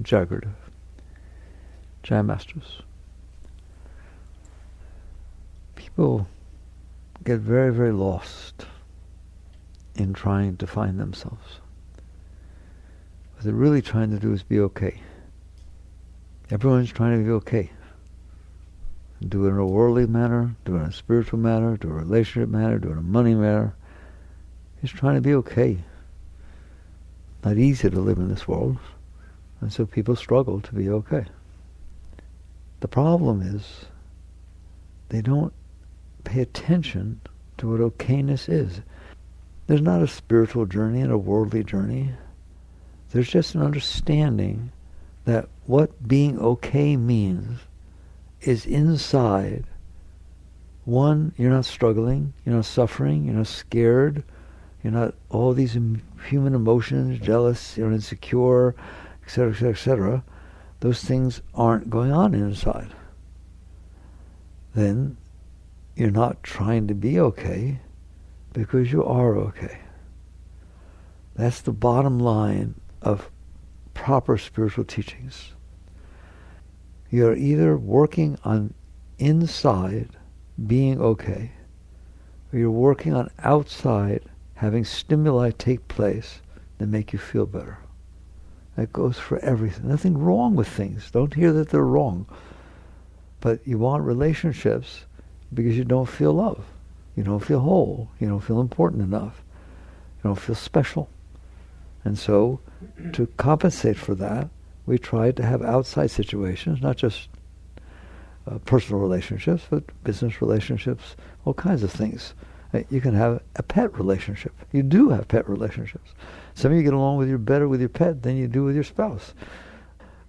Jai Gurudev. Jai Masters. People get very, very lost in trying to find themselves. What they're really trying to do is be okay. Everyone's trying to be okay. Do it in a worldly manner, do it in a spiritual manner, do it in a relationship manner, do it in a money manner. Just trying to be okay. Not easy to live in this world, and so people struggle to be okay. The problem is they don't pay attention to what okayness is. There's not a spiritual journey and a worldly journey. There's just an understanding that what being okay means is inside. One, you're not struggling, you're not suffering, you're not scared, you're not all these human emotions, jealous, you're insecure, etc., etc., etc. Those things aren't going on inside. Then you're not trying to be okay because you are okay. That's the bottom line of proper spiritual teachings. You're either working on inside being okay, or you're working on outside having stimuli take place that make you feel better. That goes for everything. Nothing wrong with things. Don't hear that they're wrong. But you want relationships because you don't feel love. You don't feel whole. You don't feel important enough. You don't feel special. And so, to compensate for that, we try to have outside situations, not just personal relationships, but business relationships, all kinds of things. You can have a pet relationship. You do have pet relationships. Some of you get along better with your pet than you do with your spouse.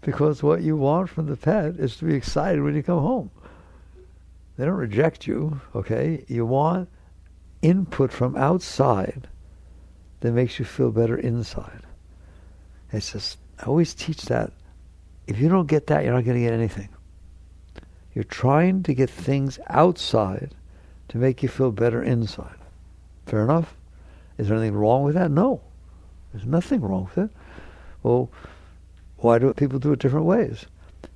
Because what you want from the pet is to be excited when you come home. They don't reject you, okay? You want input from outside that makes you feel better inside. It's just, I always teach that. If you don't get that, you're not going to get anything. You're trying to get things outside to make you feel better inside. Fair enough? Is there anything wrong with that? No. There's nothing wrong with it. Well, why do people do it different ways?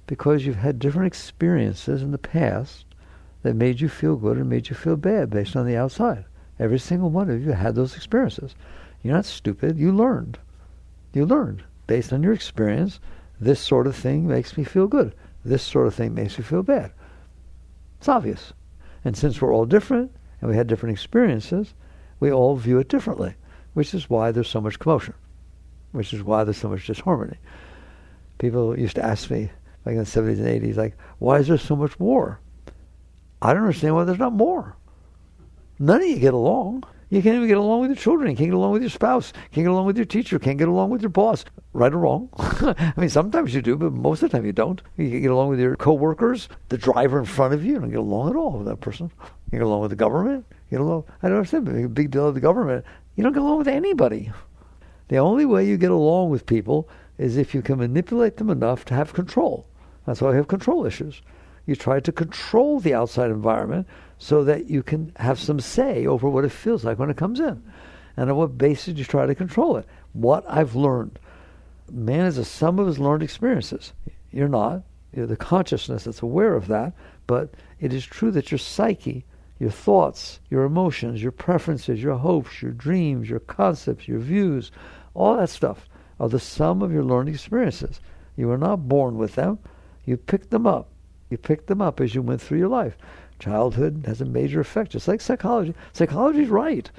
Because you've had different experiences in the past that made you feel good and made you feel bad based on the outside. Every single one of you had those experiences. You're not stupid. You learned. You learned. Based on your experience, this sort of thing makes me feel good. This sort of thing makes me feel bad. It's obvious. And since we're all different, and we had different experiences, we all view it differently, which is why there's so much commotion, which is why there's so much disharmony. People used to ask me, like in the 70s and 80s, like, why is there so much war? I don't understand why there's not more. None of you get along. You can't even get along with your children. You can't get along with your spouse. You can't get along with your teacher. You can't get along with your boss. Right or wrong. I mean, sometimes you do, but most of the time you don't. You can get along with your co-workers, the driver in front of you. You don't get along at all with that person. You get along with the government. You get along. I don't understand. Make a big deal of the government. You don't get along with anybody. The only way you get along with people is if you can manipulate them enough to have control. That's why we have control issues. You try to control the outside environment so that you can have some say over what it feels like when it comes in. And on what basis you try to control it. What I've learned. Man is a sum of his learned experiences. You're not. You're the consciousness that's aware of that. But it is true that your psyche, your thoughts, your emotions, your preferences, your hopes, your dreams, your concepts, your views, all that stuff are the sum of your learned experiences. You were not born with them. You picked them up. You picked them up as you went through your life. Childhood has a major effect, just like psychology. Psychology's right.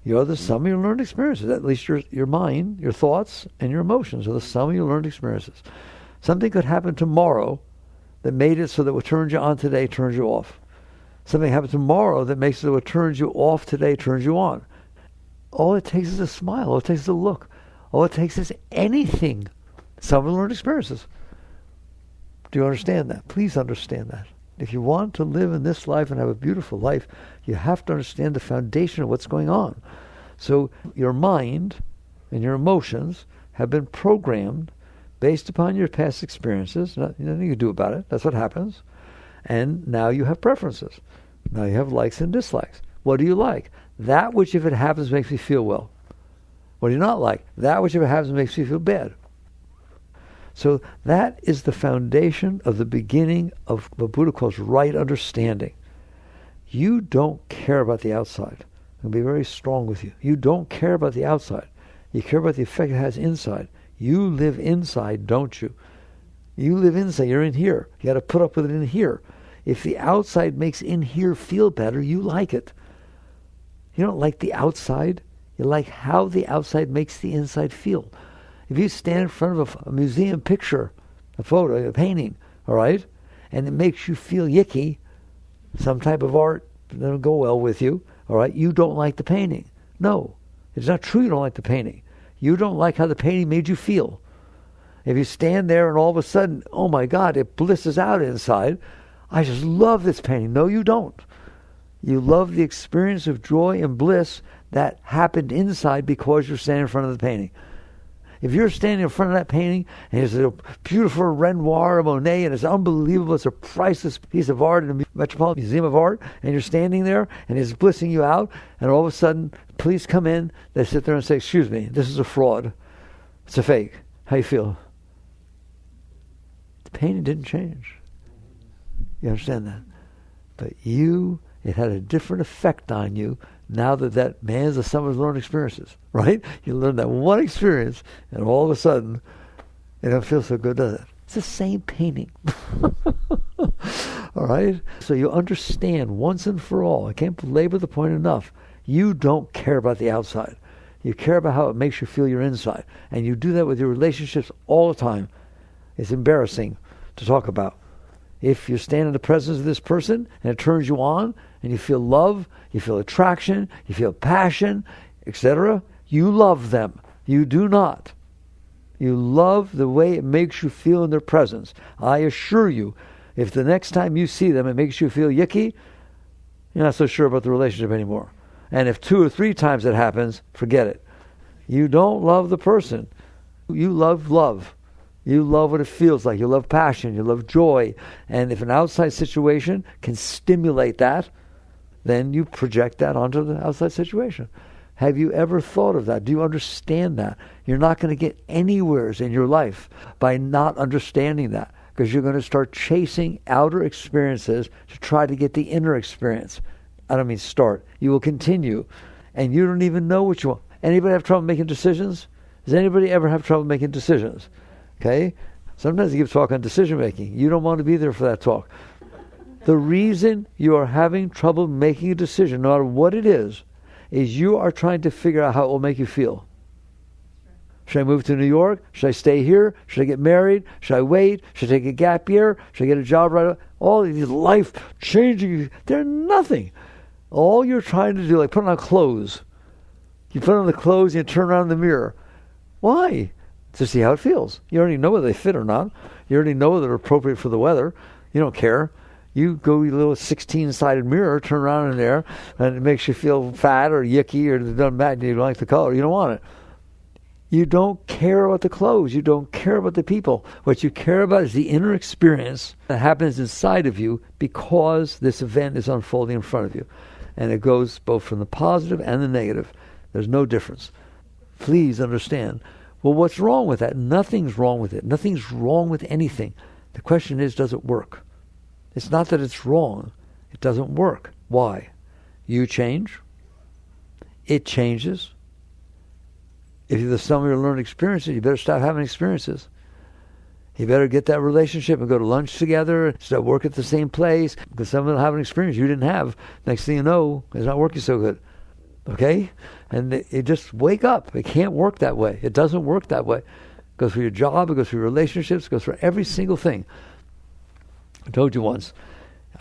You're the sum of your learned experiences. At least your mind, your thoughts, and your emotions are the sum of your learned experiences. Something could happen tomorrow that made it so that what turns you on today turns you off. Something happens tomorrow that makes it so what turns you off today turns you on. All it takes is a smile. All it takes is a look. All it takes is anything. Some of the learned experiences. Do you understand that? Please understand that. If you want to live in this life and have a beautiful life, you have to understand the foundation of what's going on. So your mind and your emotions have been programmed based upon your past experiences. Nothing you can do about it. That's what happens. And now you have preferences. Now you have likes and dislikes. What do you like? That which, if it happens, makes me feel well. What do you not like? That which, if it happens, makes me feel bad. So that is the foundation of the beginning of what Buddha calls right understanding. You don't care about the outside. I'm going to be very strong with you. You don't care about the outside. You care about the effect it has inside. You live inside, don't you? You live inside. You're in here. You got to put up with it in here. If the outside makes in here feel better, you like it. You don't like the outside. You like how the outside makes the inside feel. If you stand in front of a museum picture, a photo, a painting, all right, and it makes you feel yicky, some type of art that'll go well with you, all right, you don't like the painting. No, it's not true you don't like the painting. You don't like how the painting made you feel. If you stand there and all of a sudden, oh my God, it blisses out inside, I just love this painting. No, you don't. You love the experience of joy and bliss that happened inside because you're standing in front of the painting. If you're standing in front of that painting, and it's a beautiful Renoir or Monet, and it's unbelievable, it's a priceless piece of art in the Metropolitan Museum of Art, and you're standing there, and it's blissing you out, and all of a sudden, police come in, they sit there and say, excuse me, this is a fraud. It's a fake. How you feel? The painting didn't change. You understand that? But it had a different effect on you now that man is the sum of his learned experiences, right? You learn that one experience, and all of a sudden, it don't feel so good, does it? It's the same painting. All right? So you understand once and for all, I can't belabor the point enough, you don't care about the outside. You care about how it makes you feel your inside. And you do that with your relationships all the time. It's embarrassing to talk about. If you stand in the presence of this person and it turns you on and you feel love, you feel attraction, you feel passion, etc., you love them. You do not. You love the way it makes you feel in their presence. I assure you, if the next time you see them it makes you feel yicky, you're not so sure about the relationship anymore. And if 2 or 3 times it happens, forget it. You don't love the person. You love love. You love what it feels like. You love passion. You love joy. And if an outside situation can stimulate that, then you project that onto the outside situation. Have you ever thought of that? Do you understand that? You're not going to get anywheres in your life by not understanding that, because you're going to start chasing outer experiences to try to get the inner experience. I don't mean start. You will continue, and you don't even know what you want. Anybody have trouble making decisions? Does anybody ever have trouble making decisions? Okay? Sometimes you give talk on decision making. You don't want to be there for that talk. The reason you are having trouble making a decision, no matter what it is you are trying to figure out how it will make you feel. Should I move to New York? Should I stay here? Should I get married? Should I wait? Should I take a gap year? Should I get a job right away? All of these life-changing, they're nothing. All you're trying to do, like putting on clothes. You put on the clothes and you turn around in the mirror. Why? To see how it feels. You already know whether they fit or not. You already know whether they're appropriate for the weather. You don't care. You go to your little 16-sided mirror, turn around in there, and it makes you feel fat or yicky or it doesn't matter. You don't like the color. You don't want it. You don't care about the clothes. You don't care about the people. What you care about is the inner experience that happens inside of you because this event is unfolding in front of you. And it goes both from the positive and the negative. There's no difference. Please understand. Well, what's wrong with that? Nothing's wrong with it. Nothing's wrong with anything. The question is, does it work? It's not that it's wrong. It doesn't work. Why? You change. It changes. If you're the sum of your learned experiences, you better stop having experiences. You better get that relationship and go to lunch together, start work at the same place, because some of them have an experience you didn't have. Next thing you know, it's not working so good. Okay? And it just wake up. It can't work that way. It doesn't work that way. It goes for your job, it goes for your relationships, it goes for every single thing. I told you once,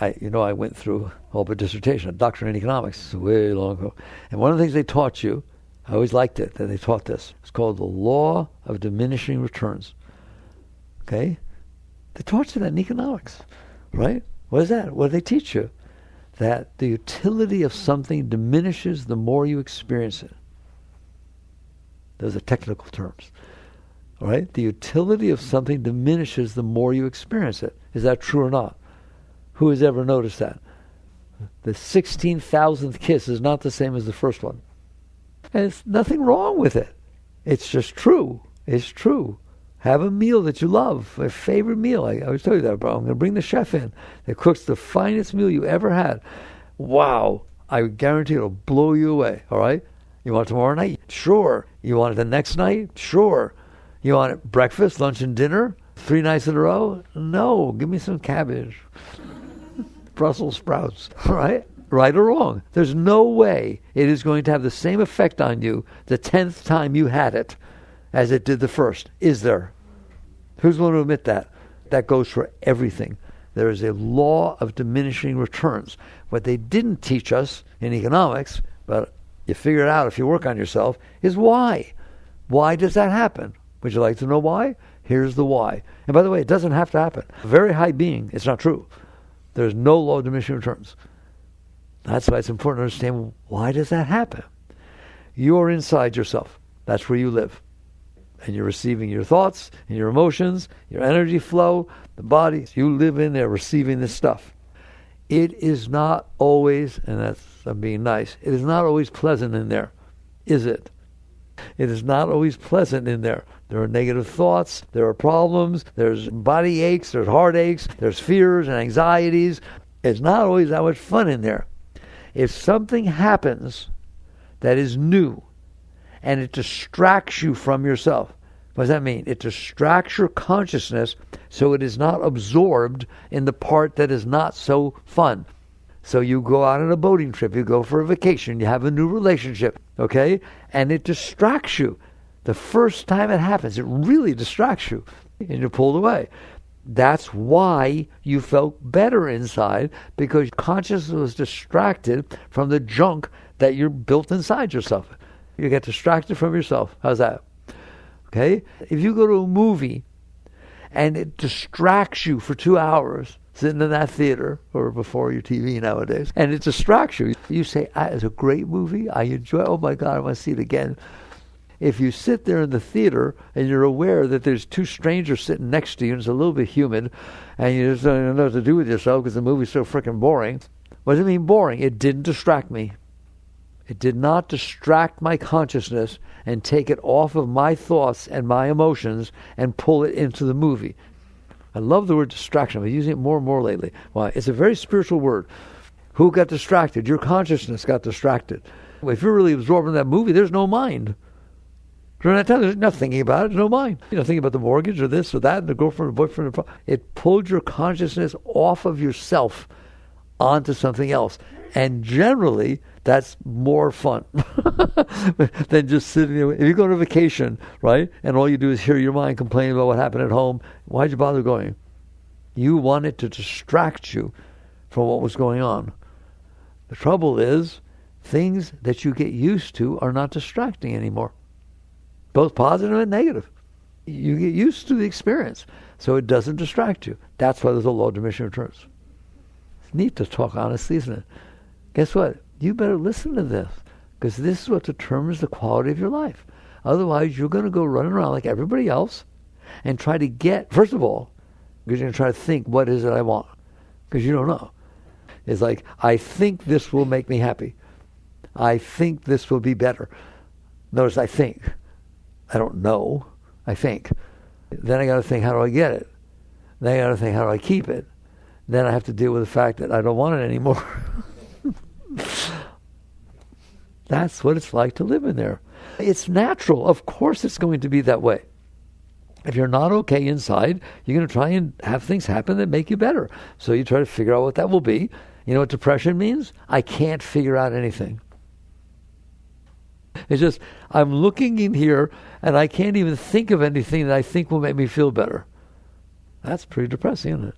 I went through a whole dissertation, a doctorate in economics, way long ago. And one of the things they taught you, I always liked it, that they taught this. It's called the law of diminishing returns. Okay? They taught you that in economics, right? What is that? What do they teach you? That the utility of something diminishes the more you experience it. Those are technical terms. All right? The utility of something diminishes the more you experience it. Is that true or not? Who has ever noticed that? The 16,000th kiss is not the same as the first one. And there's nothing wrong with it. It's just true. It's true. Have a meal that you love, a favorite meal. I always tell you that, bro. I'm going to bring the chef in that cooks the finest meal you ever had. Wow. I guarantee it'll blow you away, all right? You want it tomorrow night? Sure. You want it the next night? Sure. You want it breakfast, lunch, and dinner? 3 nights in a row? No. Give me some cabbage. Brussels sprouts, all right? Right or wrong. There's no way it is going to have the same effect on you the 10th time you had it as it did the first. Is there? Who's going to admit that? That goes for everything. There is a law of diminishing returns. What they didn't teach us in economics, but you figure it out if you work on yourself, is why. Why does that happen? Would you like to know why? Here's the why. And by the way, it doesn't have to happen. A very high being, it's not true. There's no law of diminishing returns. That's why it's important to understand, why does that happen? You're inside yourself. That's where you live. And you're receiving your thoughts and your emotions, your energy flow, the body. You live in there receiving this stuff. It is not always, and I'm being nice, it is not always pleasant in there, is it? It is not always pleasant in there. There are negative thoughts, there are problems, there's body aches, there's heartaches, there's fears and anxieties. It's not always that much fun in there. If something happens that is new, and it distracts you from yourself. What does that mean? It distracts your consciousness so it is not absorbed in the part that is not so fun. So you go out on a boating trip, you go for a vacation, you have a new relationship, okay? And it distracts you. The first time it happens, it really distracts you, and you're pulled away. That's why you felt better inside, because consciousness was distracted from the junk that you're built inside yourself. You get distracted from yourself. How's that? Okay? If you go to a movie and it distracts you for 2 hours, sitting in that theater, or before your TV nowadays, and it distracts you, you say, it's a great movie, I enjoy it, oh my God, I want to see it again. If you sit there in the theater and you're aware that there's 2 strangers sitting next to you and it's a little bit humid, and you just don't know what to do with yourself because the movie's so freaking boring, what does it mean boring? It didn't distract me. It did not distract my consciousness and take it off of my thoughts and my emotions and pull it into the movie. I love the word distraction. I'm using it more and more lately. Why? It's a very spiritual word. Who got distracted? Your consciousness got distracted. If you're really absorbed in that movie, there's no mind. During that time, there's nothing thinking about it. There's no mind. Thinking about the mortgage or this or that, and the girlfriend or boyfriend. It pulled your consciousness off of yourself onto something else. And generally, that's more fun than just sitting there. If you go on a vacation, right, and all you do is hear your mind complain about what happened at home, why'd you bother going? You wanted to distract you from what was going on. The trouble is, things that you get used to are not distracting anymore, both positive and negative. You get used to the experience, so it doesn't distract you. That's why there's a law of diminishing returns. It's neat to talk honestly, isn't it? Guess what? You better listen to this, because this is what determines the quality of your life. Otherwise, you're going to go running around like everybody else and try to get, first of all, because you're going to try to think, what is it I want? Because you don't know. It's like, I think this will make me happy. I think this will be better. Notice I think. I don't know. I think. Then I got to think, how do I get it? Then I got to think, how do I keep it? Then I have to deal with the fact that I don't want it anymore. That's what it's like to live in there. It's natural. Of course it's going to be that way. If you're not okay inside, you're going to try and have things happen that make you better. So you try to figure out what that will be. You know what depression means? I can't figure out anything. It's just, I'm looking in here and I can't even think of anything that I think will make me feel better. That's pretty depressing, isn't it?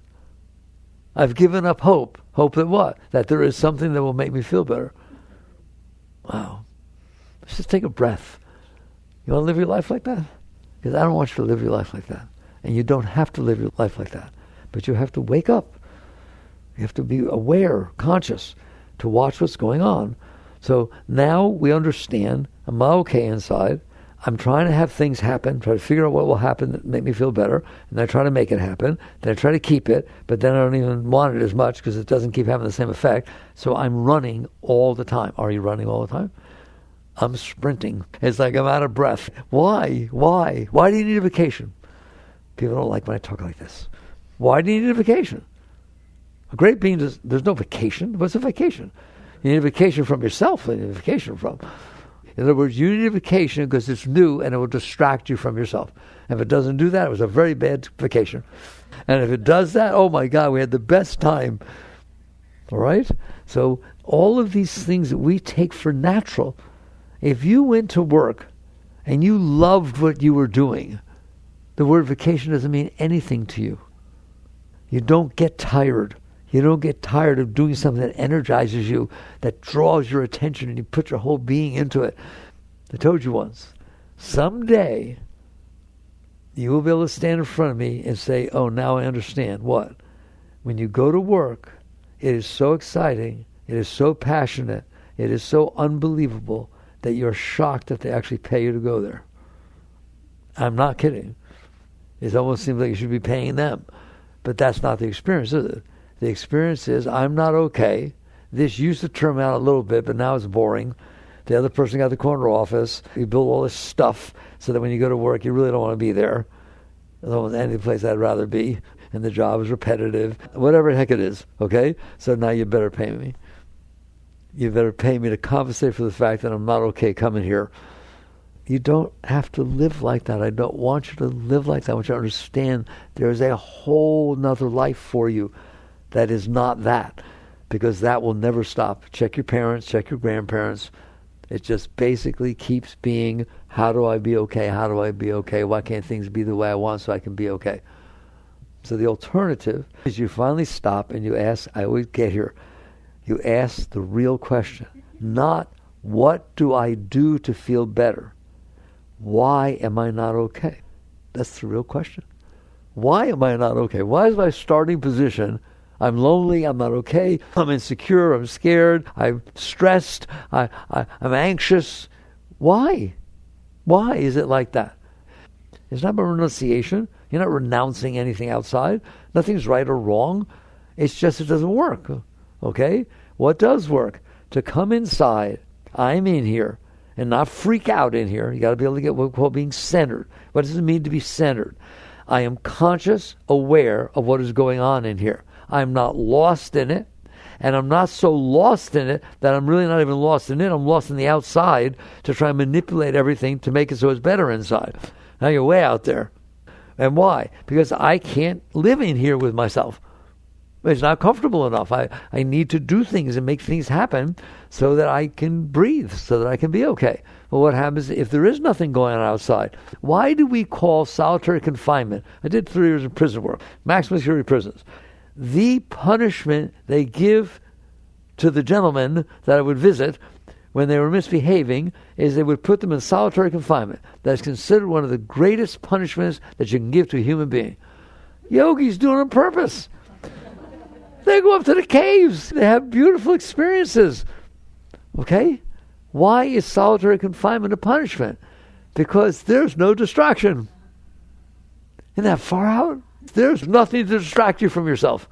I've given up hope. Hope that what? That there is something that will make me feel better. Wow. Let's just take a breath. You want to live your life like that? Because I don't want you to live your life like that. And you don't have to live your life like that. But you have to wake up. You have to be aware, conscious, to watch what's going on. So now we understand, I'm okay inside. I'm trying to have things happen, try to figure out what will happen that make me feel better, and I try to make it happen. Then I try to keep it, but then I don't even want it as much because it doesn't keep having the same effect. So I'm running all the time. Are you running all the time? I'm sprinting. It's like I'm out of breath. Why? Why? Why do you need a vacation? People don't like when I talk like this. Why do you need a vacation? A great being, there's no vacation. What's a vacation? You need a vacation from yourself. You need a vacation from. In other words, you need a vacation because it's new and it will distract you from yourself. And if it doesn't do that, it was a very bad vacation. And if it does that, oh my God, we had the best time. All right? So all of these things that we take for natural, if you went to work and you loved what you were doing, the word vacation doesn't mean anything to you. You don't get tired. You don't get tired of doing something that energizes you, that draws your attention, and you put your whole being into it. I told you once, someday you will be able to stand in front of me and say, oh, now I understand. What? When you go to work, it is so exciting, it is so passionate, it is so unbelievable that you're shocked that they actually pay you to go there. I'm not kidding. It almost seems like you should be paying them. But that's not the experience, is it? The experience is, I'm not okay. This used to turn me out a little bit, but now it's boring. The other person got the corner office. You build all this stuff so that when you go to work, you really don't want to be there. I don't want any place I'd rather be. And the job is repetitive. Whatever the heck it is, okay? So now you better pay me. You better pay me to compensate for the fact that I'm not okay coming here. You don't have to live like that. I don't want you to live like that. I want you to understand there is a whole nother life for you that is not that, because that will never stop. Check your parents, check your grandparents. It just basically keeps being, how do I be okay? How do I be okay? Why can't things be the way I want so I can be okay? So the alternative is you finally stop and you ask, I always get here, you ask the real question, not what do I do to feel better? Why am I not okay? That's the real question. Why am I not okay? Why is my starting position, I'm lonely, I'm not okay, I'm insecure, I'm scared, I'm stressed, I'm anxious. Why? Why is it like that? It's not about renunciation. You're not renouncing anything outside. Nothing's right or wrong. It's just it doesn't work. Okay? What does work? To come inside, I'm in here, and not freak out in here. You got to be able to get what we call being centered. What does it mean to be centered? I am conscious, aware of what is going on in here. I'm not lost in it, and I'm not so lost in it that I'm really not even lost in it. I'm lost in the outside to try and manipulate everything to make it so it's better inside. Now you're way out there. And why? Because I can't live in here with myself. It's not comfortable enough. I need to do things and make things happen so that I can breathe, so that I can be okay. Well, what happens if there is nothing going on outside? Why do we call solitary confinement? I did 3 years of prison work, maximum security prisons. The punishment they give to the gentlemen that I would visit when they were misbehaving is they would put them in solitary confinement. That is considered one of the greatest punishments that you can give to a human being. Yogis do it on purpose. They go up to the caves. They have beautiful experiences. Okay? Why is solitary confinement a punishment? Because there's no distraction. Isn't that far out? There's nothing to distract you from yourself.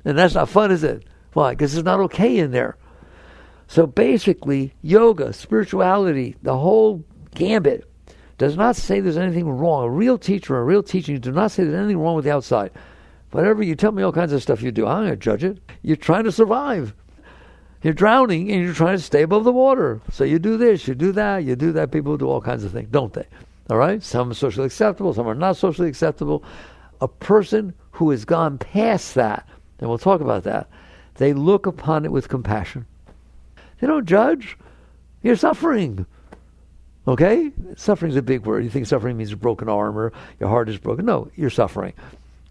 And that's not fun, is it? Why? Because it's not okay in there. So basically, yoga, spirituality, the whole gambit does not say there's anything wrong. A real teacher or a real teaching do not say there's anything wrong with the outside. Whatever you tell me, all kinds of stuff you do, I'm going to judge it. You're trying to survive. You're drowning and you're trying to stay above the water. So you do this, you do that. People do all kinds of things, don't they? All right? Some are socially acceptable, some are not socially acceptable. A person who has gone past that, and we'll talk about that, they look upon it with compassion. They don't judge. You're suffering. Okay? Suffering is a big word. You think suffering means a broken arm or your heart is broken. No, you're suffering.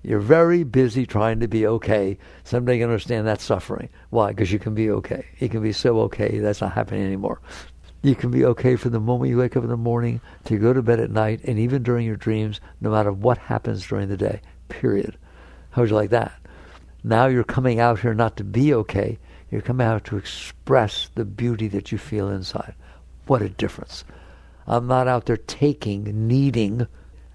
You're very busy trying to be okay. Someday you can understand that's suffering. Why? Because you can be okay. You can be so okay that's not happening anymore. You can be okay from the moment you wake up in the morning to you go to bed at night, and even during your dreams, no matter what happens during the day. Period. How would you like that? Now you're coming out here not to be okay. You're coming out to express the beauty that you feel inside. What a difference. I'm not out there taking, needing.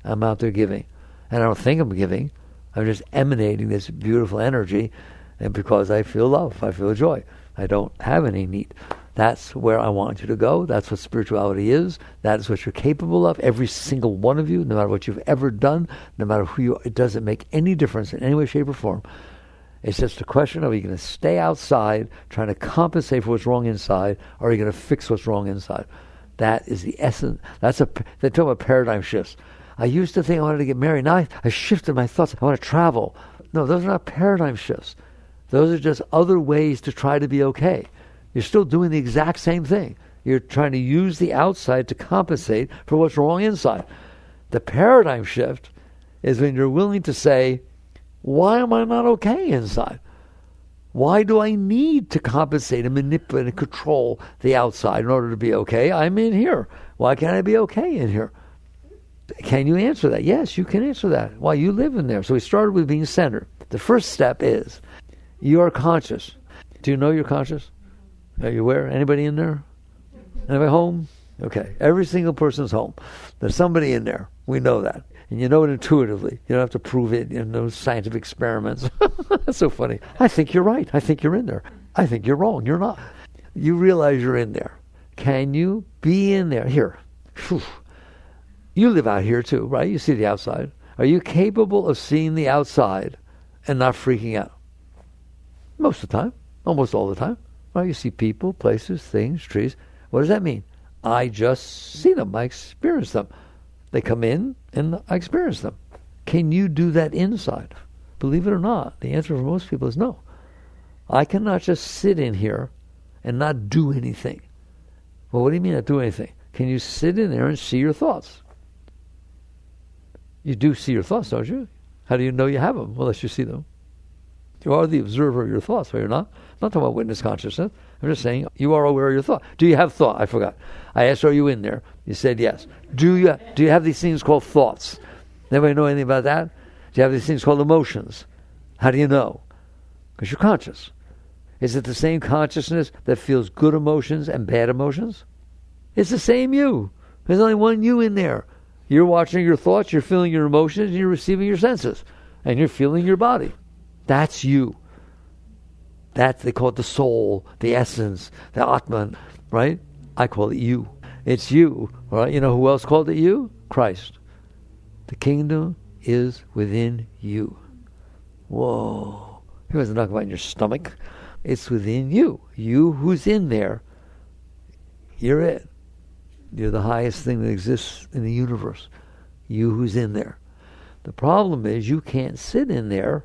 I'm out there giving. And I don't think I'm giving. I'm just emanating this beautiful energy, and because I feel love, I feel joy. I don't have any need. That's where I want you to go. That's what spirituality is. That is what you're capable of. Every single one of you, no matter what you've ever done, no matter who you are, it doesn't make any difference in any way, shape, or form. It's just a question of, are you going to stay outside trying to compensate for what's wrong inside, or are you going to fix what's wrong inside? That is the essence. They talk about paradigm shifts. I used to think I wanted to get married. Now I shifted my thoughts. I want to travel. No, those are not paradigm shifts. Those are just other ways to try to be okay. You're still doing the exact same thing. You're trying to use the outside to compensate for what's wrong inside. The paradigm shift is when you're willing to say, why am I not okay inside? Why do I need to compensate and manipulate and control the outside in order to be okay? I'm in here. Why can't I be okay in here? Can you answer that? Yes, you can answer that. Why? You live in there. So we started with being centered. The first step is you are conscious. Do you know you're conscious? Are you aware? Anybody in there? Anybody home? Okay. Every single person's home. There's somebody in there. We know that. And you know it intuitively. You don't have to prove it in those scientific experiments. That's so funny. I think you're right. I think you're in there. I think you're wrong. You're not. You realize you're in there. Can you be in there? Here. Whew. You live out here too, right? You see the outside. Are you capable of seeing the outside and not freaking out? Most of the time. Almost all the time. Right? You see people, places, things, trees. What does that mean? I just see them. I experience them. They come in and I experience them. Can you do that inside? Believe it or not, the answer for most people is no. I cannot just sit in here and not do anything. Well, what do you mean not do anything? Can you sit in there and see your thoughts? You do see your thoughts, don't you? How do you know you have them? Unless you see them. You are the observer of your thoughts, are you not? I'm not talking about witness consciousness. I'm just saying you are aware of your thought. Do you have thought? I forgot. I asked, are you in there? You said yes. Do you have these things called thoughts? Anybody know anything about that? Do you have these things called emotions? How do you know? Because you're conscious. Is it the same consciousness that feels good emotions and bad emotions? It's the same you. There's only one you in there. You're watching your thoughts, you're feeling your emotions, and you're receiving your senses. And you're feeling your body. That's you. They call it the soul, the essence, the Atman, right? I call it you. It's you, right? You know who else called it you? Christ. The kingdom is within you. Whoa. He wasn't talking about in your stomach. It's within you. You who's in there, you're it. You're the highest thing that exists in the universe. You who's in there. The problem is you can't sit in there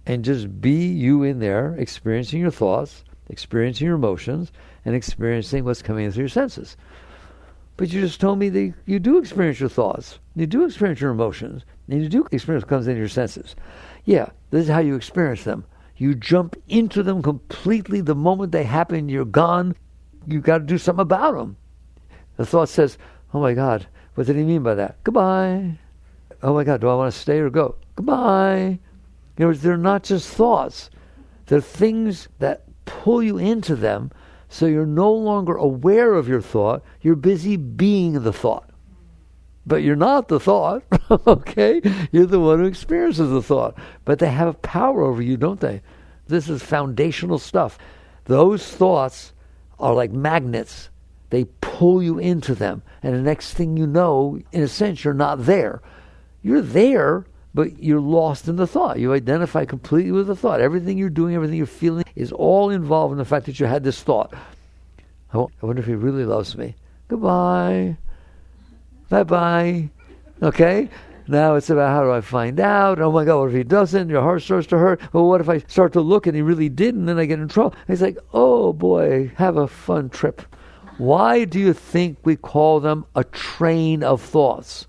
and just be you in there, experiencing your thoughts, experiencing your emotions, and experiencing what's coming in through your senses. But you just told me that you do experience your thoughts, you do experience your emotions, and you do experience what comes in your senses. Yeah, this is how you experience them. You jump into them completely the moment they happen, you're gone. You've got to do something about them. The thought says, oh my God, what did he mean by that? Goodbye. Oh my God, do I want to stay or go? Goodbye. In other words, they're not just thoughts. They're things that pull you into them so you're no longer aware of your thought. You're busy being the thought. But you're not the thought, okay? You're the one who experiences the thought. But they have power over you, don't they? This is foundational stuff. Those thoughts are like magnets. They pull you into them. And the next thing you know, in a sense, you're not there. You're there, but you're lost in the thought. You identify completely with the thought. Everything you're doing, everything you're feeling is all involved in the fact that you had this thought. I wonder if he really loves me. Goodbye. Bye-bye. Okay? Now it's about how do I find out? Oh my God, what if he doesn't? Your heart starts to hurt. Well, what if I start to look and he really didn't? Then I get in trouble. And he's like, oh boy, have a fun trip. Why do you think we call them a train of thoughts?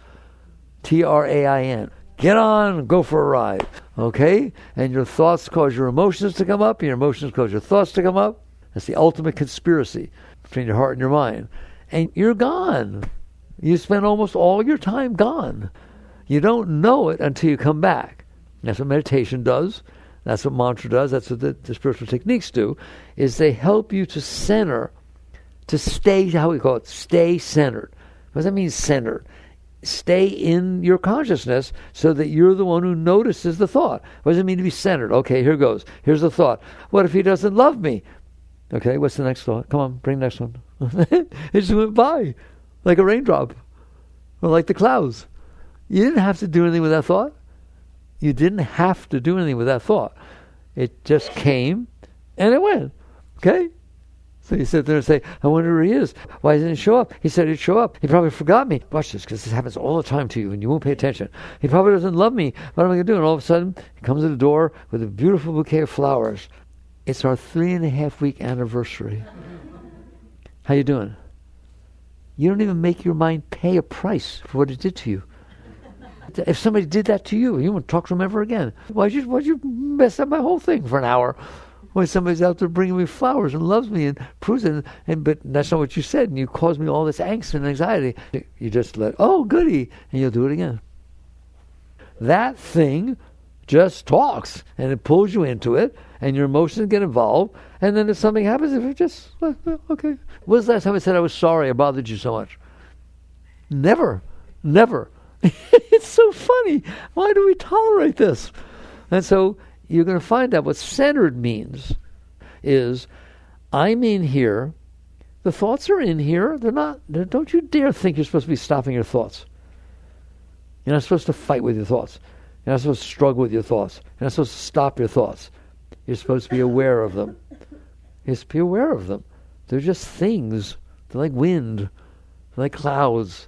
Train. Get on, go for a ride. Okay? And your thoughts cause your emotions to come up, and your emotions cause your thoughts to come up. That's the ultimate conspiracy between your heart and your mind. And you're gone. You spend almost all your time gone. You don't know it until you come back. That's what meditation does. That's what mantra does. That's what the spiritual techniques do, is they help you to center, to stay, how we call it, stay centered. What does that mean, centered? Stay in your consciousness so that you're the one who notices the thought. What does it mean to be centered? Okay, here goes. Here's the thought. What if he doesn't love me? Okay, what's the next thought? Come on, bring the next one. It just went by like a raindrop or like the clouds. You didn't have to do anything with that thought. You didn't have to do anything with that thought. It just came and it went. Okay? So you sit there and say, I wonder where he is. Why didn't he show up? He said he'd show up. He probably forgot me. Watch this, because this happens all the time to you and you won't pay attention. He probably doesn't love me. What am I going to do? And all of a sudden, he comes to the door with a beautiful bouquet of flowers. It's our 3.5-week anniversary. How you doing? You don't even make your mind pay a price for what it did to you. If somebody did that to you, you won't talk to them ever again. Why'd you mess up my whole thing for an hour? When somebody's out there bringing me flowers and loves me and proves it, but that's not what you said, and you caused me all this angst and anxiety. You just oh, goody, and you'll do it again. That thing just talks, and it pulls you into it, and your emotions get involved, and then if something happens, if it just, okay. When's the last time I said I was sorry I bothered you so much? Never. It's so funny. Why do we tolerate this? And so you're going to find out what centered means is, I'm in here, the thoughts are in here, they're not, don't you dare think you're supposed to be stopping your thoughts. You're not supposed to fight with your thoughts. You're not supposed to struggle with your thoughts. You're not supposed to stop your thoughts. You're supposed to be aware of them. You're supposed to be aware of them. They're just things. They're like wind. They're like clouds.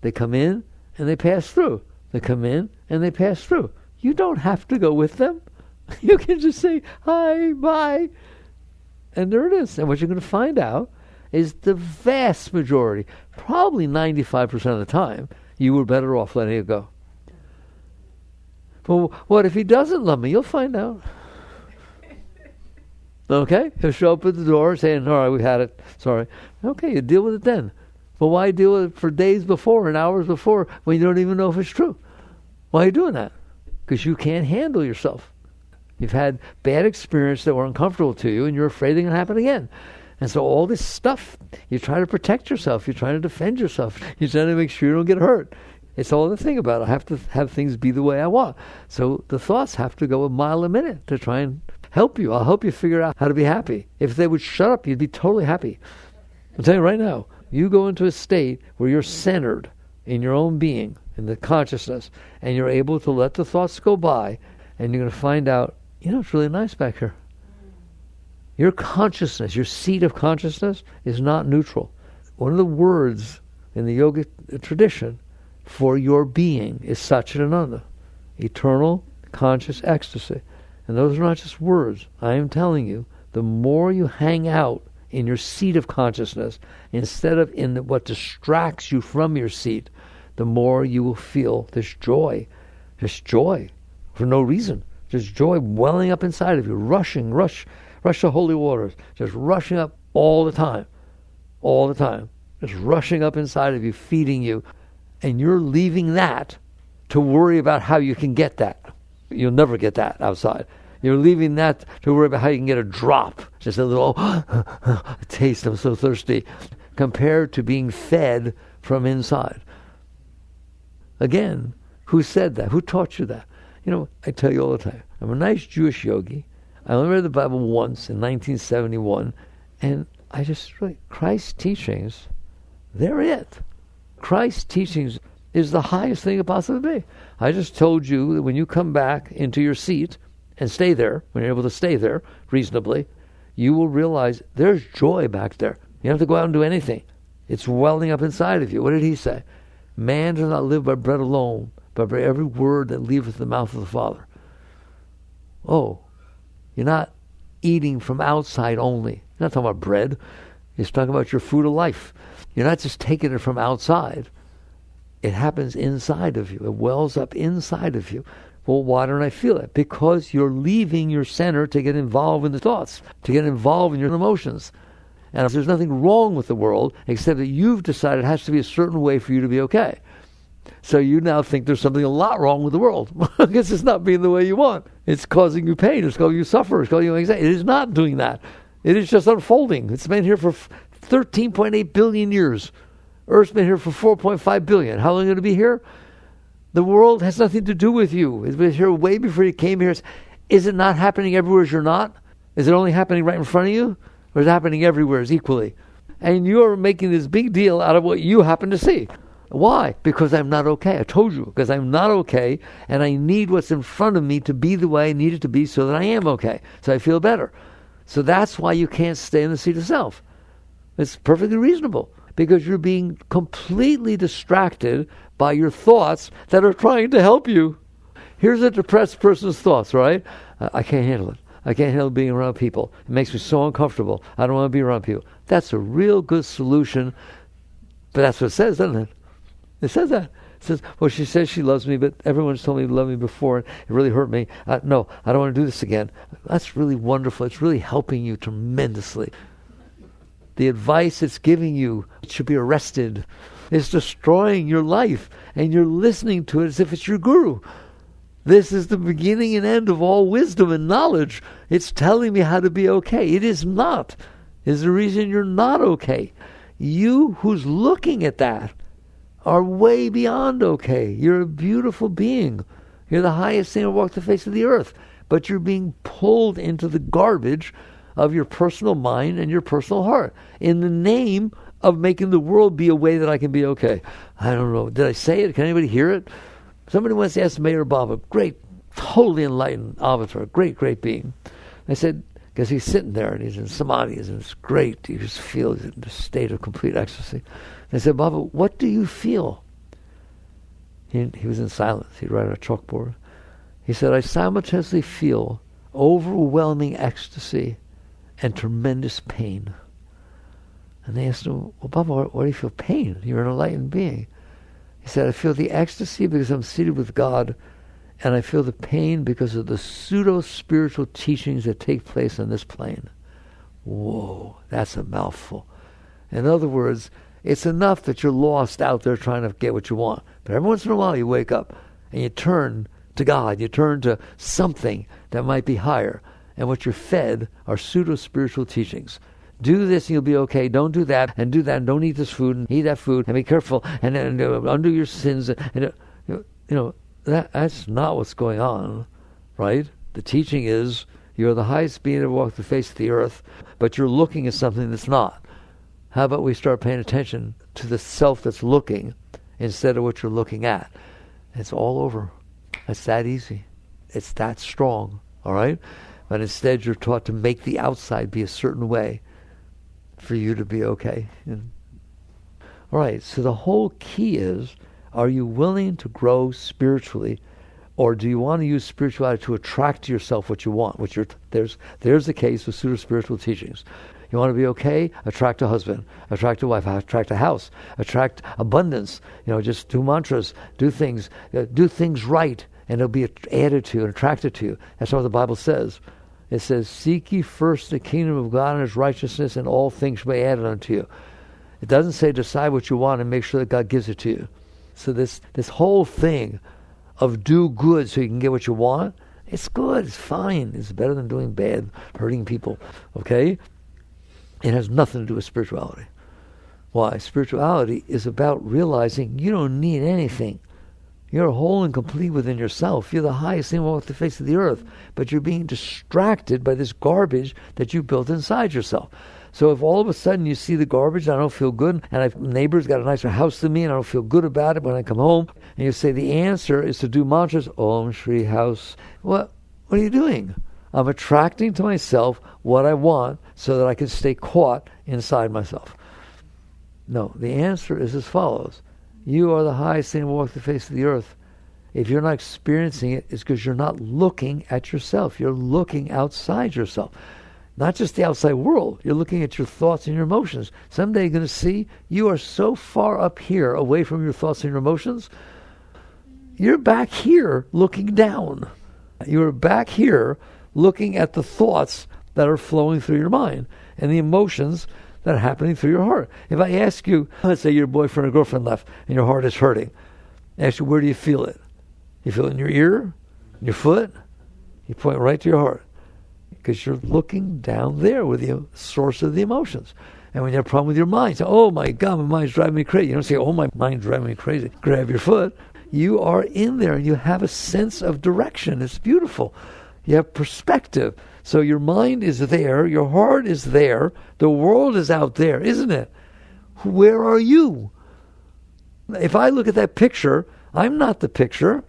They come in and they pass through. They come in and they pass through. You don't have to go with them. You can just say, hi, bye. And there it is. And what you're going to find out is the vast majority, probably 95% of the time, you were better off letting it go. Well, what if he doesn't love me? You'll find out. Okay? He'll show up at the door saying, all right, we had it. Sorry. Okay, you deal with it then. But why deal with it for days before and hours before when you don't even know if it's true? Why are you doing that? Because you can't handle yourself. You've had bad experiences that were uncomfortable to you, and you're afraid they're going to happen again. And so all this stuff, you try to protect yourself. You're trying to defend yourself. You're trying to make sure you don't get hurt. It's all the thing about it. I have to have things be the way I want. So the thoughts have to go a mile a minute to try and help you. I'll help you figure out how to be happy. If they would shut up, you'd be totally happy. I'll tell you right now, you go into a state where you're centered in your own being, in the consciousness, and you're able to let the thoughts go by, and you're going to find out, it's really nice back here. Your consciousness, your seat of consciousness is not neutral. One of the words in the yoga tradition for your being is Satchidananda, eternal conscious ecstasy. And those are not just words. I am telling you, the more you hang out in your seat of consciousness, instead of in what distracts you from your seat, the more you will feel this joy for no reason. Just joy welling up inside of you, rush the holy waters, just rushing up all the time, just rushing up inside of you, feeding you. And you're leaving that to worry about how you can get that. You'll never get that outside. You're leaving that to worry about how you can get a drop, just a little taste, I'm so thirsty, compared to being fed from inside. Again, who said that? Who taught you that? I tell you all the time, I'm a nice Jewish yogi. I only read the Bible once in 1971, and I just, Christ's teachings, they're it. Christ's teachings is the highest thing it possibly be. I just told you that when you come back into your seat and stay there, when you're able to stay there reasonably, you will realize there's joy back there. You don't have to go out and do anything. It's welling up inside of you. What did he say? Man does not live by bread alone, but by every word that leaveth the mouth of the Father. Oh, you're not eating from outside only. You're not talking about bread. You're talking about your food of life. You're not just taking it from outside. It happens inside of you. It wells up inside of you. Well, why don't I feel it? Because you're leaving your center to get involved in the thoughts, to get involved in your emotions. And there's nothing wrong with the world, except that you've decided it has to be a certain way for you to be okay. So you now think there's something a lot wrong with the world. I guess it's not being the way you want. It's causing you pain. It's causing you suffer. It's causing you anxiety. It is not doing that. It is just unfolding. It's been here for 13.8 billion years. Earth's been here for 4.5 billion. How long is it going to be here? The world has nothing to do with you. It's been here way before you came here. Is it not happening everywhere as you're not? Is it only happening right in front of you? Or is it happening everywhere equally? And you're making this big deal out of what you happen to see. Why? Because I'm not okay. I told you, because I'm not okay, and I need what's in front of me to be the way I need it to be so that I am okay, so I feel better. So that's why you can't stay in the seat of self. It's perfectly reasonable, because you're being completely distracted by your thoughts that are trying to help you. Here's a depressed person's thoughts, right? I can't handle it. I can't handle being around people. It makes me so uncomfortable. I don't want to be around people. That's a real good solution, but that's what it says, doesn't it? It says that. It says, well, she says she loves me, but everyone's told me to love me before, and it really hurt me. No, I don't want to do this again. That's really wonderful. It's really helping you tremendously. The advice it's giving you, it should be arrested. It's destroying your life, and you're listening to it as if it's your guru. This is the beginning and end of all wisdom and knowledge. It's telling me how to be okay. It is not. It's the reason you're not okay. You who's looking at that are way beyond okay. You're a beautiful being. You're the highest thing to walk the face of the earth. But you're being pulled into the garbage of your personal mind and your personal heart in the name of making the world be a way that I can be okay. I don't know. Did I say it? Can anybody hear it? Somebody once asked Mayor Baba, great, totally enlightened avatar, great, great being. I said, because he's sitting there and he's in samadhi and it's great. You just feel he's in a state of complete ecstasy. I said, Baba, what do you feel? He was in silence. He'd write on a chalkboard. He said, I simultaneously feel overwhelming ecstasy and tremendous pain. And they asked him, well, Baba, why do you feel pain? You're an enlightened being. He said, I feel the ecstasy because I'm seated with God, and I feel the pain because of the pseudo-spiritual teachings that take place on this plane. Whoa, that's a mouthful. In other words, it's enough that you're lost out there trying to get what you want. But every once in a while you wake up and you turn to God. You turn to something that might be higher. And what you're fed are pseudo-spiritual teachings. Do this and you'll be okay. Don't do that and do that. And don't eat this food and eat that food and be careful and undo your sins. And that's not what's going on, right? The teaching is you're the highest being to walk the face of the earth, but you're looking at something that's not. How about we start paying attention to the self that's looking instead of what you're looking at? It's all over. It's that easy. It's that strong, all right? But instead you're taught to make the outside be a certain way for you to be okay. All right, so the whole key is, are you willing to grow spiritually, or do you want to use spirituality to attract to yourself what you want? There's the case with pseudo-spiritual teachings. You want to be okay? Attract a husband, attract a wife, attract a house, attract abundance. Just do mantras, do things right, and it'll be added to you and attracted to you. That's what the Bible says. It says, seek ye first the kingdom of God and his righteousness, and all things shall be added unto you. It doesn't say decide what you want and make sure that God gives it to you. So this whole thing of do good so you can get what you want, it's good, it's fine. It's better than doing bad, hurting people, okay? It has nothing to do with spirituality. Why? Spirituality is about realizing you don't need anything. You're whole and complete within yourself. You're the highest thing on the face of the earth. But you're being distracted by this garbage that you built inside yourself. So if all of a sudden you see the garbage, I don't feel good, and neighbor's got a nicer house than me, and I don't feel good about it when I come home, and you say the answer is to do mantras, Om Shri House. What are you doing? I'm attracting to myself what I want so that I can stay caught inside myself. No, the answer is as follows. You are the highest thing to walk the face of the earth. If you're not experiencing it, it's because you're not looking at yourself. You're looking outside yourself. Not just the outside world. You're looking at your thoughts and your emotions. Someday you're going to see you are so far up here away from your thoughts and your emotions, you're back here looking down. You're back here looking at the thoughts that are flowing through your mind and the emotions that are happening through your heart. If I ask you, let's say your boyfriend or girlfriend left and your heart is hurting, I ask you, where do you feel it? You feel it in your ear, in your foot? You point right to your heart because you're looking down there with the source of the emotions. And when you have a problem with your mind, say, oh my God, my mind's driving me crazy. You don't say, oh, my mind's driving me crazy. Grab your foot. You are in there and you have a sense of direction. It's beautiful. You have perspective. So your mind is there, your heart is there, the world is out there, isn't it? Where are you? If I look at that picture, I'm not the picture,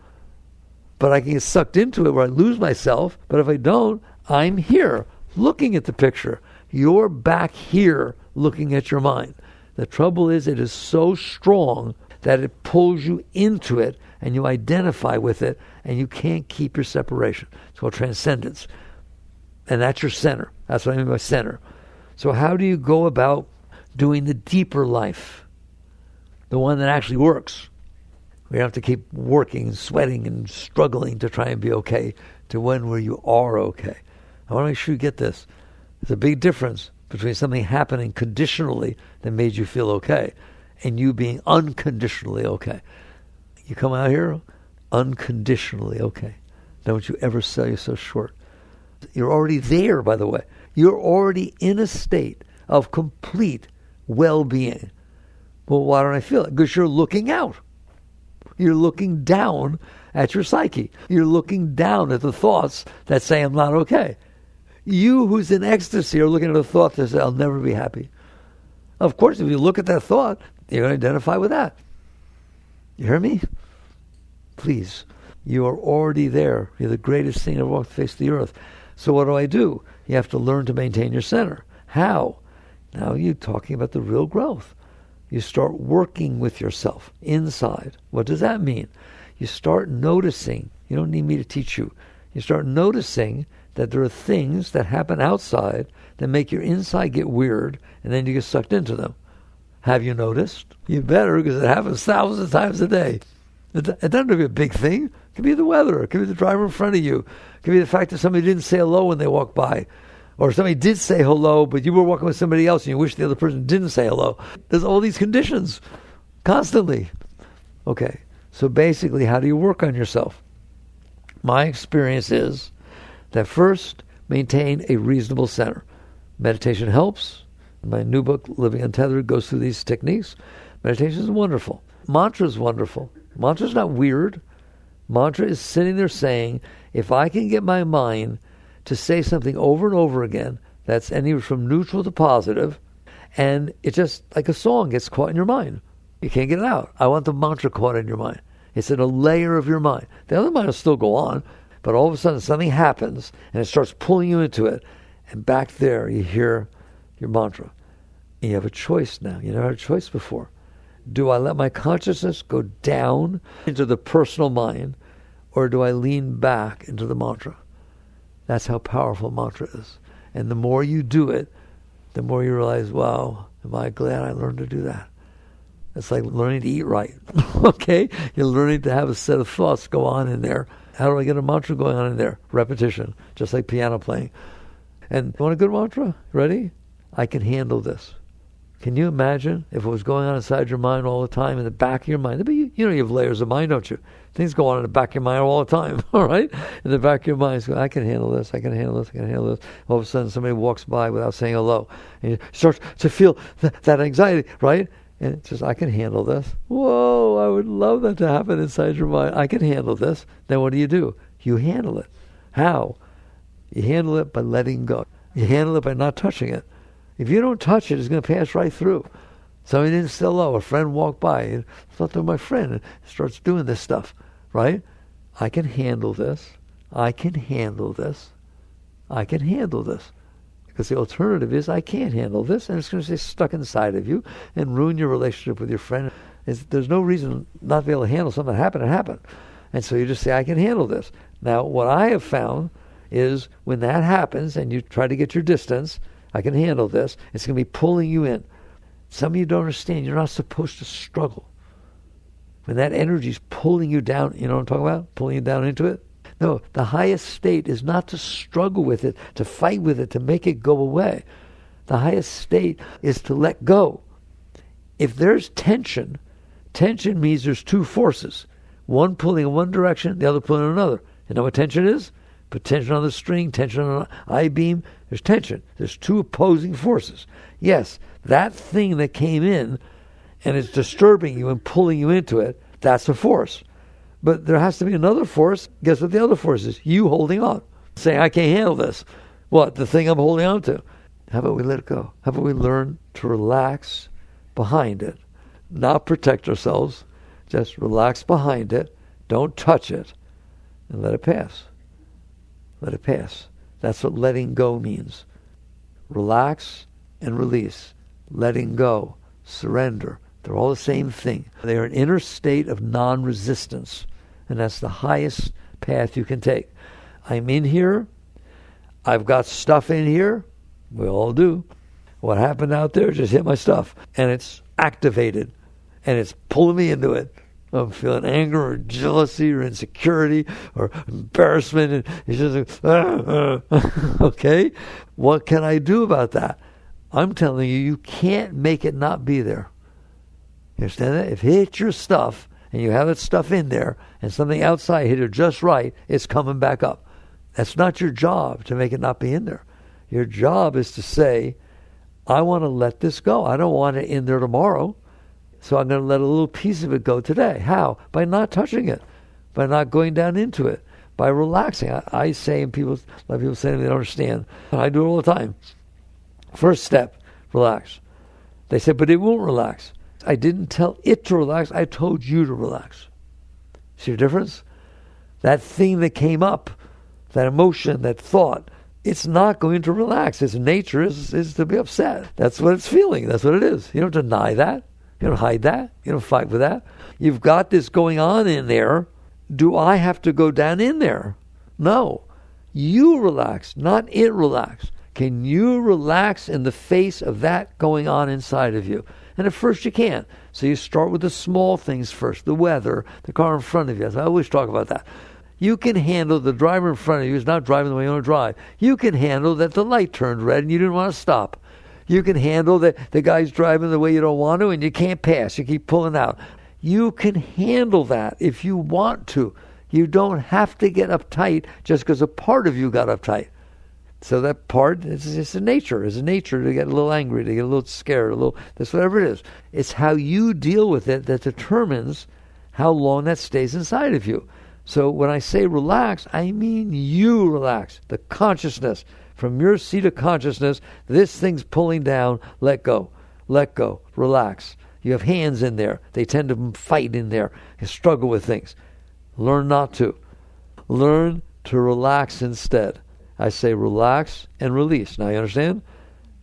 but I can get sucked into it where I lose myself. But if I don't, I'm here looking at the picture. You're back here looking at your mind. The trouble is it is so strong that it pulls you into it and you identify with it and you can't keep your separation. It's called transcendence. And that's your center. That's what I mean by center. So how do you go about doing the deeper life? The one that actually works. We don't have to keep working and sweating and struggling to try and be okay, to one where you are okay. I want to make sure you get this. There's a big difference between something happening conditionally that made you feel okay and you being unconditionally okay. You come out here unconditionally okay. Don't you ever sell yourself short. You're already there, by the way. You're already in a state of complete well-being. Well, why don't I feel it? Because you're looking out. You're looking down at your psyche. You're looking down at the thoughts that say, I'm not okay. You who's in ecstasy are looking at a thought that says, I'll never be happy. Of course, if you look at that thought, you're going to identify with that. You hear me? Please. You are already there. You're the greatest thing to walk the face of the earth. So what do? You have to learn to maintain your center. How? Now you're talking about the real growth. You start working with yourself inside. What does that mean? You start noticing. You don't need me to teach you. You start noticing that there are things that happen outside that make your inside get weird, and then you get sucked into them. Have you noticed? You better, because it happens thousands of times a day. It doesn't have to be a big thing. It could be the weather. It could be the driver in front of you. It could be the fact that somebody didn't say hello when they walked by. Or somebody did say hello, but you were walking with somebody else and you wish the other person didn't say hello. There's all these conditions constantly. Okay, so basically, how do you work on yourself? My experience is that first, maintain a reasonable center. Meditation helps. My new book, Living Untethered, goes through these techniques. Meditation is wonderful. Mantra is wonderful. Mantra is not weird. Mantra is sitting there saying, if I can get my mind to say something over and over again that's anywhere from neutral to positive, and it's just like a song gets caught in your mind. You can't get it out. I want the mantra caught in your mind. It's in a layer of your mind. The other mind will still go on, but all of a sudden something happens and it starts pulling you into it, and back there you hear your mantra. And you have a choice now. You never had a choice before. Do I let my consciousness go down into the personal mind, or do I lean back into the mantra? That's how powerful mantra is. And the more you do it, the more you realize, wow, am I glad I learned to do that. It's like learning to eat right. Okay? You're learning to have a set of thoughts go on in there. How do I get a mantra going on in there? Repetition, just like piano playing. And you want a good mantra? Ready? I can handle this. Can you imagine if it was going on inside your mind all the time, in the back of your mind? But you have layers of mind, don't you? Things go on in the back of your mind all the time, all right? In the back of your mind, I can handle this, I can handle this, I can handle this. All of a sudden, somebody walks by without saying hello. And you start to feel that anxiety, right? And it says, I can handle this. Whoa, I would love that to happen inside your mind. I can handle this. Then what do? You handle it. How? You handle it by letting go. You handle it by not touching it. If you don't touch it, it's going to pass right through. Somebody didn't say hello. A friend walked by. And I thought they're my friend. And starts doing this stuff, right? I can handle this. I can handle this. I can handle this. Because the alternative is I can't handle this, and it's going to stay stuck inside of you and ruin your relationship with your friend. There's no reason not to be able to handle something that happened. And so you just say, I can handle this. Now, what I have found is when that happens and you try to get your distance, I can handle this, it's going to be pulling you in. Some of you don't understand. You're not supposed to struggle. When that energy is pulling you down, you know what I'm talking about? Pulling you down into it? No, the highest state is not to struggle with it, to fight with it, to make it go away. The highest state is to let go. If there's tension means there's two forces. One pulling in one direction, the other pulling in another. You know what tension is? Put tension on the string, tension on an I-beam. There's tension. There's two opposing forces. Yes, that thing that came in and is disturbing you and pulling you into it, that's a force. But there has to be another force. Guess what the other force is? You holding on. Saying, I can't handle this. What? The thing I'm holding on to. How about we let it go? How about we learn to relax behind it? Not protect ourselves. Just relax behind it. Don't touch it. And let it pass. Let it pass. That's what letting go means. Relax and release. Letting go. Surrender. They're all the same thing. They are an inner state of non-resistance. And that's the highest path you can take. I'm in here. I've got stuff in here. We all do. What happened out there just hit my stuff. And it's activated. And it's pulling me into it. I'm feeling anger or jealousy or insecurity or embarrassment. And it's just like, okay? What can I do about that? I'm telling you, you can't make it not be there. You understand that? If it hits your stuff and you have that stuff in there and something outside hit it just right, it's coming back up. That's not your job to make it not be in there. Your job is to say, I want to let this go. I don't want it in there tomorrow. So I'm going to let a little piece of it go today. How? By not touching it. By not going down into it. By relaxing. I say, and a lot of people say to me they don't understand. I do it all the time. First step, relax. They say, but it won't relax. I didn't tell it to relax. I told you to relax. See the difference? That thing that came up, that emotion, that thought, it's not going to relax. Its nature is to be upset. That's what it's feeling. That's what it is. You don't deny that. You don't hide that. You don't fight with that. You've got this going on in there. Do I have to go down in there? No. You relax, not it relax. Can you relax in the face of that going on inside of you? And at first you can't. So you start with the small things first. The weather, the car in front of you. I always talk about that. You can handle the driver in front of you is not driving the way you want to drive. You can handle that the light turned red and you didn't want to stop. You can handle that the guy's driving the way you don't want to and you can't pass. You keep pulling out. You can handle that if you want to. You don't have to get uptight just because a part of you got uptight. So that part is just a nature. It's a nature to get a little angry, to get a little scared, that's whatever it is. It's how you deal with it that determines how long that stays inside of you. So when I say relax, I mean you relax. The consciousness. From your seat of consciousness, this thing's pulling down, let go, relax. You have hands in there. They tend to fight in there and struggle with things. Learn not to. Learn to relax instead. I say relax and release. Now you understand?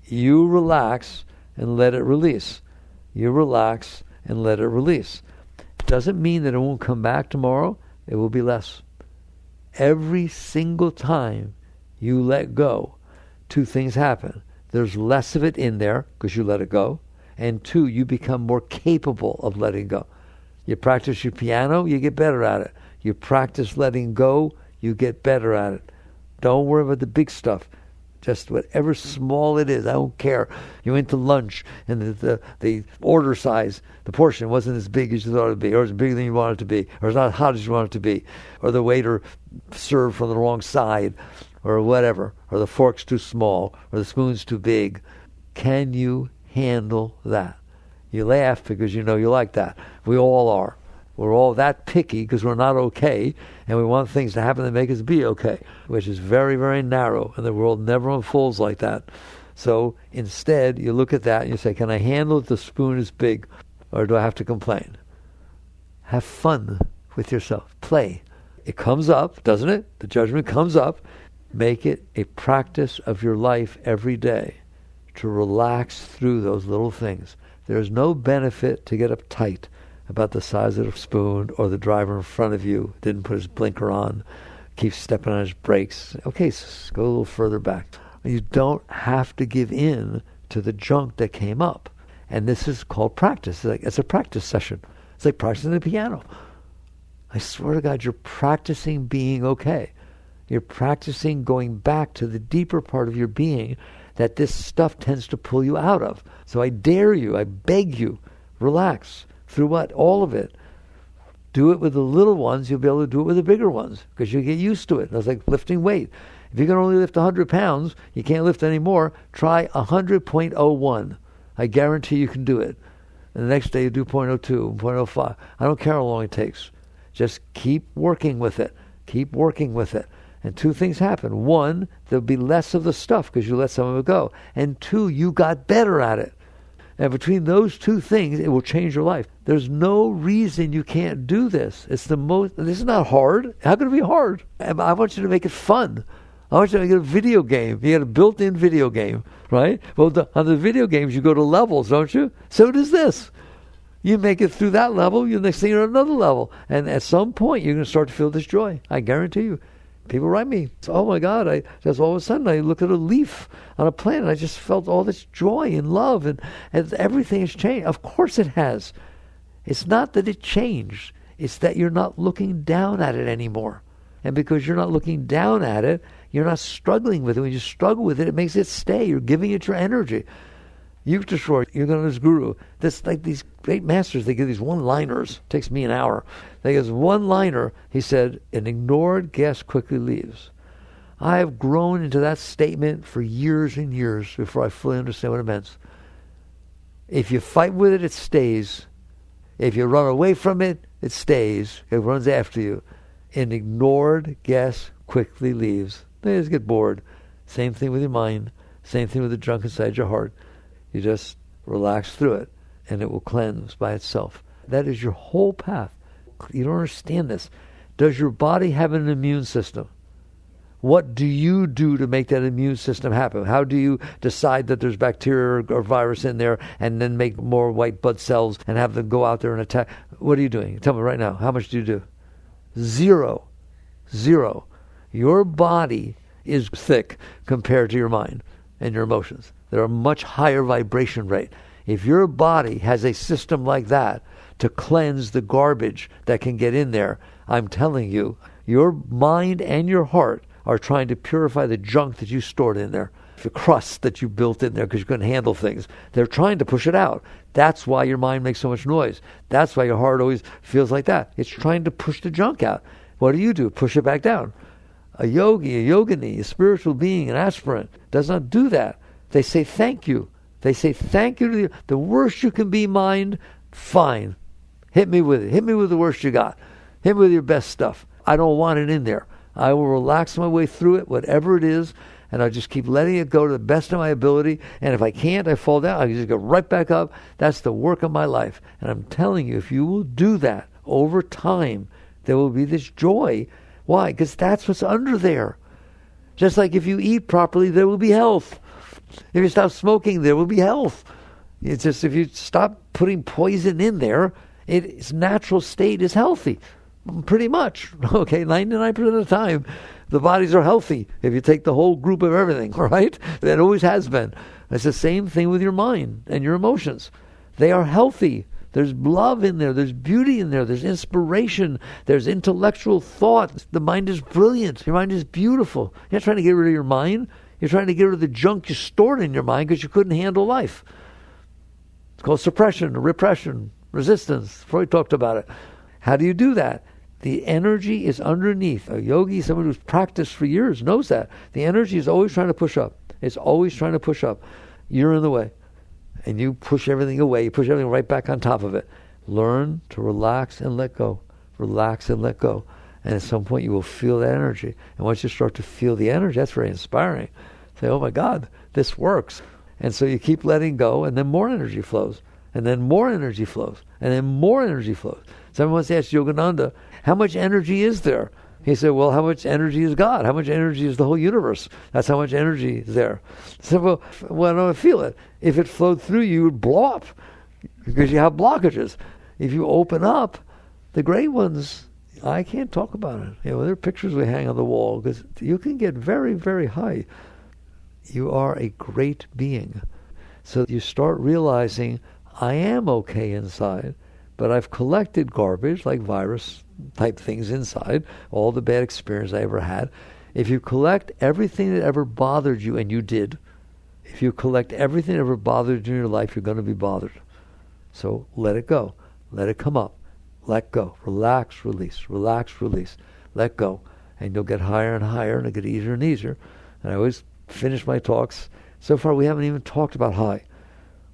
You relax and let it release. You relax and let it release. It doesn't mean that it won't come back tomorrow. It will be less. Every single time you let go, two things happen. There's less of it in there because you let it go. And two, you become more capable of letting go. You practice your piano, you get better at it. You practice letting go, you get better at it. Don't worry about the big stuff. Just whatever small it is, I don't care. You went to lunch and the order size, the portion wasn't as big as you thought it would be, or it's bigger than you wanted it to be, or it's not hot as you wanted it to be, or the waiter served from the wrong side, or whatever, or the fork's too small, or the spoon's too big. Can you handle that? You laugh because you know you like that. We all are. We're all that picky because we're not okay, and we want things to happen that make us be okay, which is very, very narrow, and the world never unfolds like that. So instead, you look at that and you say, can I handle it? The spoon is big, or do I have to complain? Have fun with yourself. Play. It comes up, doesn't it? The judgment comes up. Make it a practice of your life every day to relax through those little things. There's no benefit to get uptight about the size of the spoon or the driver in front of you didn't put his blinker on, keeps stepping on his brakes. Okay, so go a little further back. You don't have to give in to the junk that came up. And this is called practice. It's a practice session. It's like practicing the piano. I swear to God, you're practicing being okay. You're practicing going back to the deeper part of your being that this stuff tends to pull you out of. So I dare you, I beg you, relax. Through what? All of it. Do it with the little ones, you'll be able to do it with the bigger ones because you get used to it. It's like lifting weight. If you can only lift 100 pounds, you can't lift any more, try 100.01. I guarantee you can do it. And the next day you do 0.02, 0.05. I don't care how long it takes. Just keep working with it. Keep working with it. And two things happen. One, there'll be less of the stuff because you let some of it go. And two, you got better at it. And between those two things, it will change your life. There's no reason you can't do this. This is not hard. How can it be hard? I want you to make it fun. I want you to get a video game. You get a built-in video game, right? Well, on the video games, you go to levels, don't you? So does this. You make it through that level, the next thing you're at another level. And at some point, you're going to start to feel this joy. I guarantee you. People write me, oh my God, just all of a sudden I look at a leaf on a plant and I just felt all this joy and love and everything has changed. Of course it has. It's not that it changed. It's that you're not looking down at it anymore. And because you're not looking down at it, you're not struggling with it. When you struggle with it, it makes it stay. You're giving it your energy. You're going to this guru. This, like these great masters, they give these one-liners. It takes me an hour. They give this one-liner. He said, an ignored guest quickly leaves. I have grown into that statement for years and years before I fully understand what it meant. If you fight with it, it stays. If you run away from it, it stays. It runs after you. An ignored guest quickly leaves. They just get bored. Same thing with your mind. Same thing with the junk inside your heart. You just relax through it, and it will cleanse by itself. That is your whole path. You don't understand this. Does your body have an immune system? What do you do to make that immune system happen? How do you decide that there's bacteria or virus in there and then make more white blood cells and have them go out there and attack? What are you doing? Tell me right now. How much do you do? Zero. Your body is thick compared to your mind and your emotions. They're a much higher vibration rate. If your body has a system like that to cleanse the garbage that can get in there, I'm telling you, your mind and your heart are trying to purify the junk that you stored in there, the crust that you built in there because you couldn't handle things. They're trying to push it out. That's why your mind makes so much noise. That's why your heart always feels like that. It's trying to push the junk out. What do? Push it back down. A yogi, a yogini, a spiritual being, an aspirant does not do that. They say thank you. They say thank you to the worst you can be, mind. Fine. Hit me with it. Hit me with the worst you got. Hit me with your best stuff. I don't want it in there. I will relax my way through it, whatever it is, and I'll just keep letting it go to the best of my ability. And if I can't, I fall down. I can just go right back up. That's the work of my life. And I'm telling you, if you will do that over time, there will be this joy. Why? Because that's what's under there. Just like if you eat properly, there will be health. If you stop smoking, there will be health. It's just if you stop putting poison in there, its natural state is healthy. Pretty much. Okay, 99% of the time, the bodies are healthy if you take the whole group of everything, right? That always has been. It's the same thing with your mind and your emotions. They are healthy. There's love in there. There's beauty in there. There's inspiration. There's intellectual thought. The mind is brilliant. Your mind is beautiful. You're not trying to get rid of your mind. You're trying to get rid of the junk you stored in your mind because you couldn't handle life. It's called suppression, repression, resistance. Freud talked about it. How do you do that? The energy is underneath. A yogi, someone who's practiced for years, knows that. The energy is always trying to push up. It's always trying to push up. You're in the way. And you push everything away. You push everything right back on top of it. Learn to relax and let go. Relax and let go. And at some point you will feel that energy. And once you start to feel the energy, that's very inspiring. Say, oh my God, this works. And so you keep letting go, and then more energy flows. And then more energy flows. And then more energy flows. Someone once asked Yogananda, how much energy is there? He said, well, how much energy is God? How much energy is the whole universe? That's how much energy is there. I said, well, I don't feel it. If it flowed through you, it would blow up because you have blockages. If you open up, the great ones, I can't talk about it. You know, there are pictures we hang on the wall because you can get very, very high. You are a great being. So you start realizing, I am okay inside, but I've collected garbage like virus type things inside, all the bad experience I ever had. If you collect everything that ever bothered you, and you did, if you collect everything that ever bothered you in your life, you're going to be bothered. So let it go. Let it come up. Let go. Relax, release. Relax, release. Let go. And you'll get higher and higher, and it'll get easier and easier. And I always finish my talks. So far, we haven't even talked about high.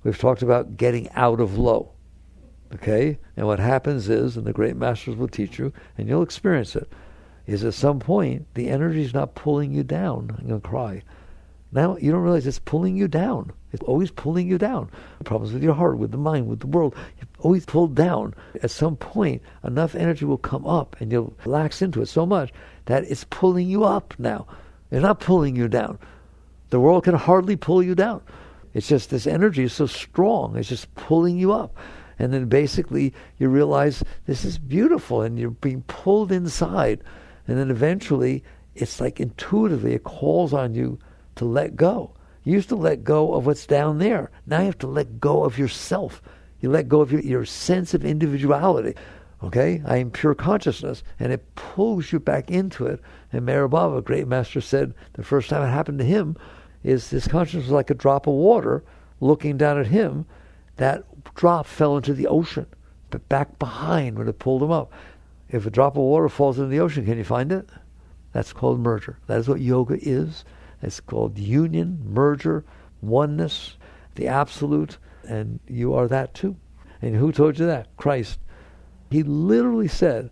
We've talked about getting out of low. Okay? And what happens is, and the great masters will teach you, and you'll experience it, is at some point, the energy is not pulling you down. I'm going to cry. Now, you don't realize it's pulling you down. It's always pulling you down. Problems with your heart, with the mind, with the world. You're always pulled down. At some point, enough energy will come up and you'll relax into it so much that it's pulling you up now. It's not pulling you down. The world can hardly pull you down. It's just this energy is so strong. It's just pulling you up. And then basically you realize this is beautiful and you're being pulled inside. And then eventually it's like intuitively it calls on you to let go. You used to let go of what's down there. Now you have to let go of yourself. You let go of your sense of individuality. Okay? I am pure consciousness. And it pulls you back into it. And Meher Baba, a great master, said the first time it happened to him is his consciousness was like a drop of water looking down at him. That drop fell into the ocean, but back behind when it pulled him up. If a drop of water falls into the ocean, can you find it? That's called merger. That is what yoga is. It's called union, merger, oneness, the absolute, and you are that too. And who told you that? Christ. He literally said,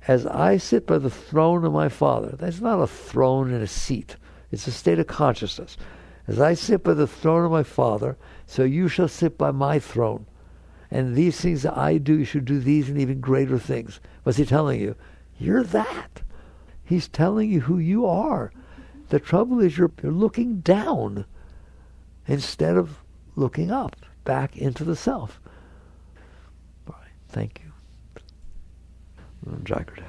as I sit by the throne of my Father, that's not a throne and a seat. It's a state of consciousness. As I sit by the throne of my Father, so you shall sit by my throne. And these things that I do, you should do these and even greater things. What's he telling you? You're that. He's telling you who you are. The trouble is you're looking down instead of looking up, back into the self. All right, thank you. Jagrath.